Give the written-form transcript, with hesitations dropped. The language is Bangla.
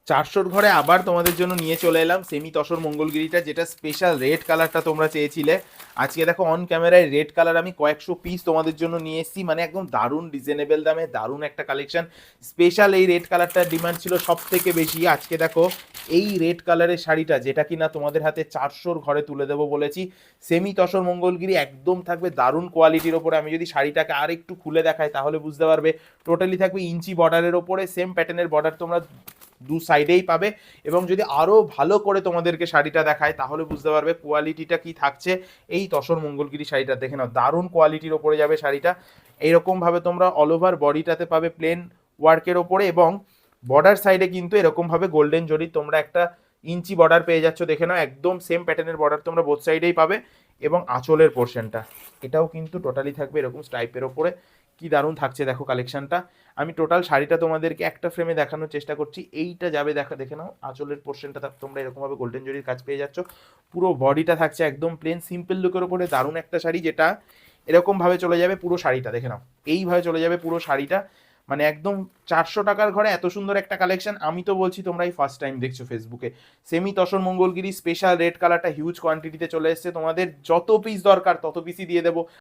400 ঘরে আবার তোমাদের জন্য নিয়ে চলে এলাম সেমি তসর মঙ্গলগিরিটা, যেটা স্পেশাল রেড কালারটা তোমরা চেয়েছিলে। আজকে দেখো অন ক্যামেরায় রেড কালার আমি কয়েকশো পিস তোমাদের জন্য নিয়ে এসেছি, মানে একদম দারুণ রিজনেবল দামে দারুণ একটা কালেকশন। স্পেশাল এই রেড কালারটার ডিমান্ড ছিল সব থেকে বেশি। আজকে দেখো এই রেড কালারের শাড়িটা, যেটা কিনা তোমাদের হাতে 400 ঘরে তুলে দেবো বলেছি, সেমি তসর মঙ্গলগিরি একদম থাকবে দারুণ কোয়ালিটির ওপরে। আমি যদি শাড়িটাকে আর একটু খুলে দেখাই তাহলে বুঝতে পারবে। টোটালি থাকবে ইঞ্চি বর্ডারের ওপরে, সেম প্যাটার্নের বর্ডার তোমরা দু সাইডেই পাবে। এবং যদি আরো ভালো করে তোমাদেরকে শাড়িটা দেখায় তাহলে বুঝতে পারবে কোয়ালিটিটা কি থাকছে। এই তসর মঙ্গলগিরি শাড়িটা দেখে নাও, দারুণ কোয়ালিটির ওপরে যাবে শাড়িটা। এইরকম ভাবে তোমরা অল ওভার বডিটাতে পাবে প্লেন ওয়ার্কের ওপরে, এবং বর্ডার সাইডে কিন্তু এরকম ভাবে গোল্ডেন জরি তোমরা একটা ইঞ্চি বর্ডার পেয়ে যাচ্ছ। দেখে নাও একদম সেম প্যাটার্নের বর্ডার তোমরা বোথ সাইডেই পাবে। এবং আঁচলের পোর্শনটা এটাও কিন্তু টোটালি থাকবে এরকম স্টাইপের ওপরে। কি দারুণ থাকছে দেখো কালেকশনটা। আমি টোটাল শাড়িটা তোমাদেরকে একটা ফ্রেমে দেখানোর চেষ্টা করছি। এইটা যাবে দেখে নাও, আঁচলের পোর্শনটা তোমরা এরকমভাবে গোল্ডেন জরির কাজ পেয়ে যাচ্ছ। পুরো বডিটা থাকছে একদম প্লেন সিম্পল লুকের ওপরে দারুণ একটা শাড়ি, যেটা এরকমভাবে চলে যাবে পুরো শাড়িটা। দেখে নাও এইভাবে চলে যাবে পুরো শাড়িটা, মানে একদম 400 টাকার ঘরে এত সুন্দর একটা কালেকশন আমি তো বলছি তোমরা এই ফার্স্ট টাইম দেখছো ফেসবুকে। Semi tussar Mangalagiri special red কালারটা হিউজ কোয়ান্টিটিতে চলে এসেছে, তোমাদের যত পিস দরকার তত পিসই দিয়ে দেবো।